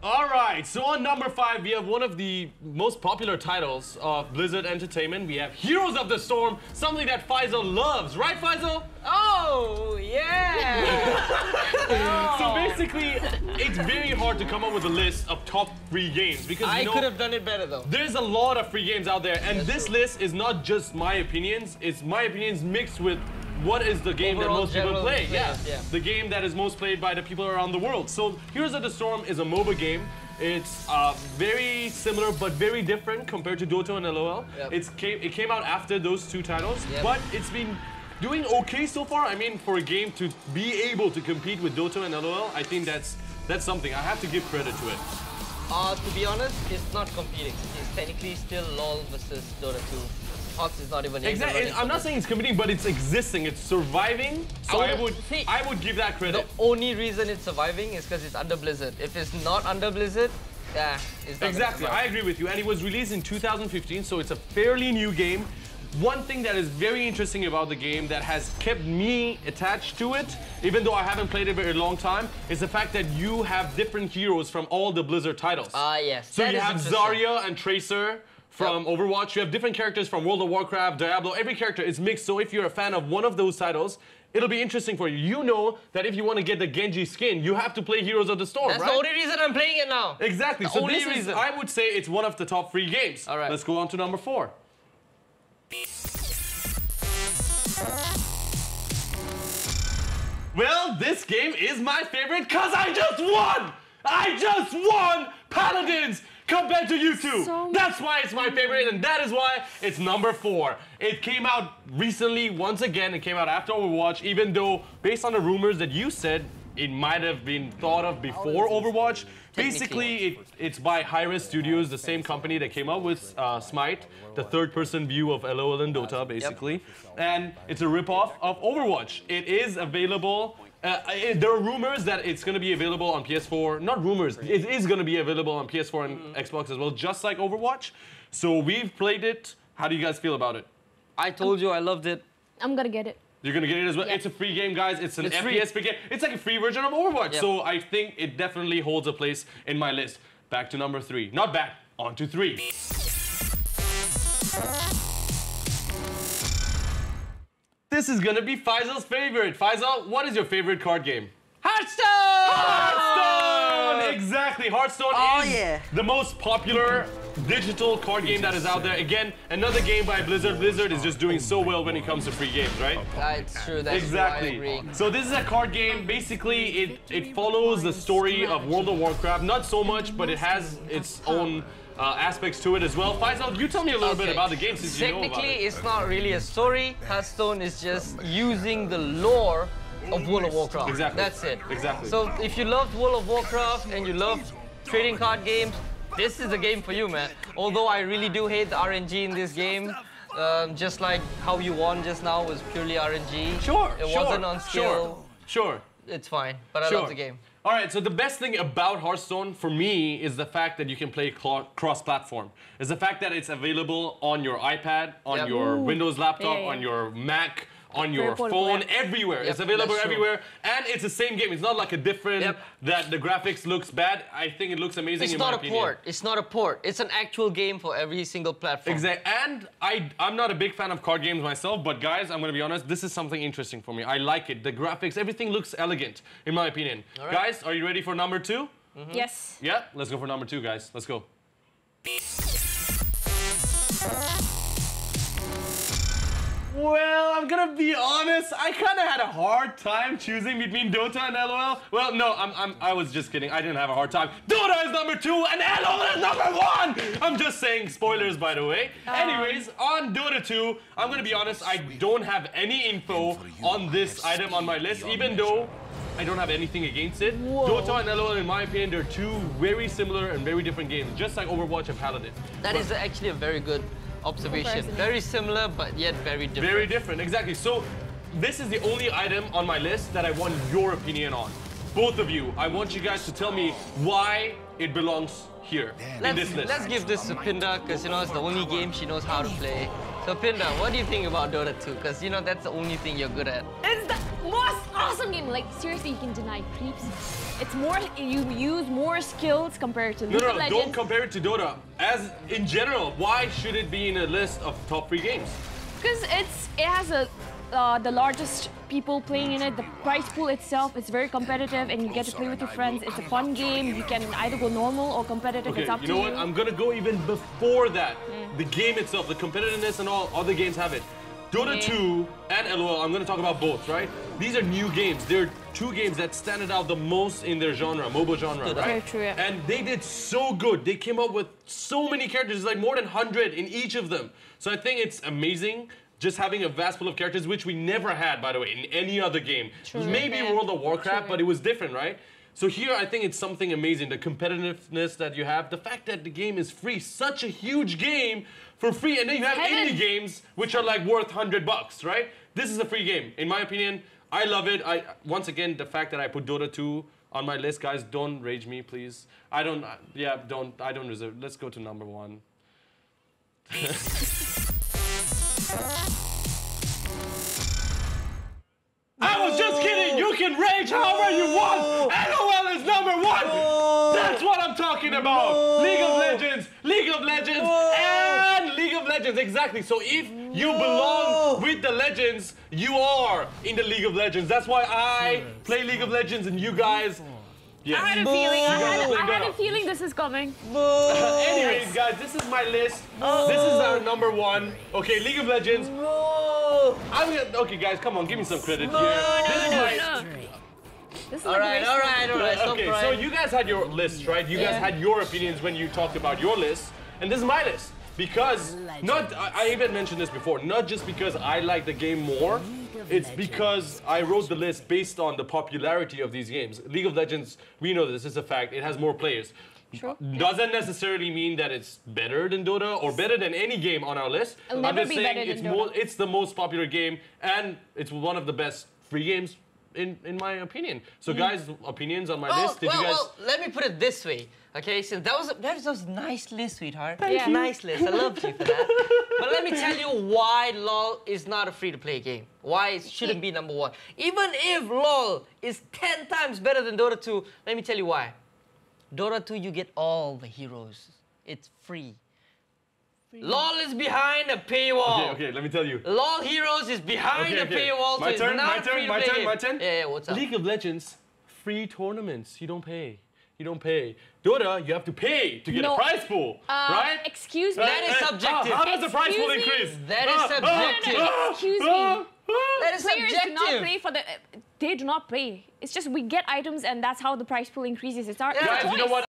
All right, so on number 5, we have one of the most popular titles of Blizzard Entertainment. We have Heroes of the Storm, something that Faisal loves. Right, Faisal? Oh, yeah! So basically, it's very hard to come up with a list of top free games because I could have done it better though. There's a lot of free games out there, and this list is not just my opinions. It's my opinions mixed with what is the game Overall, that most people play. Yeah. The game that is most played by the people around the world. So Heroes of the Storm is a MOBA game. It's very similar but very different compared to Dota and LOL. It came out after those two titles, but it's been doing okay so far. I mean, for a game to be able to compete with Dota and LOL, I think that's something. I have to give credit to it. To be honest, it's not competing. It's technically still LOL versus Dota 2. Hearts is not even exactly. I'm not saying it's competing, but it's existing. It's surviving. So I would give that credit. The only reason it's surviving is because it's under Blizzard. If it's not under Blizzard, it's not exactly. I agree with you. And it was released in 2015, so it's a fairly new game. One thing that is very interesting about the game that has kept me attached to it, even though I haven't played it a very long time, is the fact that you have different heroes from all the Blizzard titles. Yes. So you have Zarya and Tracer from Overwatch. You have different characters from World of Warcraft, Diablo. Every character is mixed, so if you're a fan of one of those titles, it'll be interesting for you. You know that if you want to get the Genji skin, you have to play Heroes of the Storm, right? That's the only reason I'm playing it now. Exactly. So this is, I would say it's one of the top free games. All right. Let's go on to number 4. Well, this game is my favorite because I just won! I just won Paladins compared to you two. That's why it's my favorite, and that is why it's number 4. It came out recently, once again, it came out after Overwatch, even though, based on the rumors that you said, it might have been thought of before Overwatch. Basically, it's by Hi-Res Studios, the same company that came up with Smite, the third-person view of LOL and Dota, basically. And it's a ripoff of Overwatch. It is available. There are rumors that it's going to be available on PS4. Not rumors, it is going to be available on PS4 and Xbox as well, just like Overwatch. So we've played it. How do you guys feel about it? I told you I loved it. I'm going to get it. You're going to get it as well? Yeah. It's a free game, guys. It's an FPS free game. It's like a free version of Overwatch. So I think it definitely holds a place in my list. Back to number 3. Not back, on to 3. This is gonna be Faisal's favorite. Faisal, what is your favorite card game? Hearthstone! Hearthstone! Exactly. Hearthstone is the most popular digital card game that is out there. Again, another game by Blizzard. Blizzard is just doing so well when it comes to free games, right? That's true. That's exactly. true, I agree. So this is a card game. Basically, it follows the story of World of Warcraft. Not so much, but it has its own aspects to it as well. Faisal, you tell me a little bit about the game since you know about it. Technically, it's not really a story. Hearthstone is just using the lore of World of Warcraft. Exactly. That's it. Exactly. So if you loved World of Warcraft and you love trading card games, this is the game for you, man. Although I really do hate the RNG in this game. Just like how you won just now was purely RNG. It wasn't on skill. Sure. It's fine, but I love the game. All right, so the best thing about Hearthstone for me is the fact that you can play cross-platform. Is the fact that it's available on your iPad, on your Windows laptop, on your Mac, on your phone, everywhere. It's available everywhere, and it's the same game. It's not like a different, that the graphics looks bad. I think it looks amazing in my opinion. It's not a port. It's not a port. It's an actual game for every single platform. Exactly, and I'm not a big fan of card games myself, but guys, I'm gonna be honest, this is something interesting for me. I like it. The graphics, everything looks elegant, in my opinion. Guys, are you ready for number 2? Yes. Yeah, let's go for number 2, guys. Let's go. Well, I'm gonna be honest, I kind of had a hard time choosing between Dota and LOL. Well, no, I was just kidding. I didn't have a hard time. Dota is number 2 and LOL is number 1! I'm just saying, spoilers by the way. Anyways, on Dota 2, I'm gonna be honest, I don't have any info on this item on my list, even though I don't have anything against it. Dota and LOL, in my opinion, they're two very similar and very different games, just like Overwatch and Paladin. That is actually a very good observation. Very similar, but yet very different. Very different, exactly. So this is the only item on my list that I want your opinion on. Both of you, I want you guys to tell me why it belongs here in this list. Let's give this to Pinda, because you know it's the only game she knows how to play. So Pinda, what do you think about Dota 2? Because you know that's the only thing you're good at. It's most awesome game. Like, seriously, you can deny creeps. It's more, you use more skills compared to League of Legends. Don't compare it to Dota. As in general, why should it be in a list of top 3 games? Because it has the largest people playing in it. The prize pool itself is very competitive, and you get to play with your friends. It's a fun game. You can either go normal or competitive. Okay, it's up you to know you. what? I'm gonna go even before that. The game itself, the competitiveness and all other games have it. Dota 2 and LOL, I'm gonna talk about both, right? These are new games. They're 2 games that stand out the most in their genre, mobile genre, right? Very true, yeah. And they did so good. They came up with so many characters, like more than 100 in each of them. So I think it's amazing. Just having a vast pool of characters, which we never had, by the way, in any other game. Maybe World of Warcraft, but it was different, right? So here, I think it's something amazing. The competitiveness that you have, the fact that the game is free, such a huge game for free, and then you have indie games, which are like worth $100, right? This is a free game. In my opinion, I love it. Once again, the fact that I put Dota 2 on my list, guys, don't rage me, please. I don't reserve. Let's go to number 1. I was just kidding! You can rage however you want! LOL is number 1! That's what I'm talking about! League of Legends, and League of Legends, exactly. So if you belong with the Legends, you are in the League of Legends. That's why I play League of Legends and you guys... Yes. I had a feeling. I had a feeling this is coming. Anyways, guys, this is my list. This is our number 1. Okay, League of Legends. Okay, guys, come on, give me some credit here. This is all right. Okay, so you guys had your list, right? You guys had your opinions when you talked about your list, and this is my list. Because, I even mentioned this before, not just because I like the game more, it's because I wrote the list based on the popularity of these games. League of Legends, we know this is a fact, it has more players. True. Doesn't necessarily mean that it's better than Dota or better than any game on our list. It'll never I'm just be saying better than Dota. it's the most popular game and it's one of the best free games in my opinion. So guys, opinions on my list? Did you guys... Well, let me put it this way. Okay, so that was a nice list, sweetheart. Thank you. Nice list. I loved you for that. But let me tell you why LoL is not a free-to-play game. Why it shouldn't be number 1. Even if LoL is 10 times better than Dota 2, let me tell you why. Dota 2, you get all the heroes. It's free. LoL is behind a paywall. Okay, let me tell you. LoL Heroes is behind a paywall. My turn. Yeah, what's up? League of Legends, free tournaments. You don't pay. Dota, you have to pay to get a prize pool, right? Excuse me. That is subjective. How does the prize pool increase? That is subjective. Excuse me. That is Players subjective. do not play for the. They do not play. It's just we get items, and that's how the prize pool increases. It's our. Guys, you know what?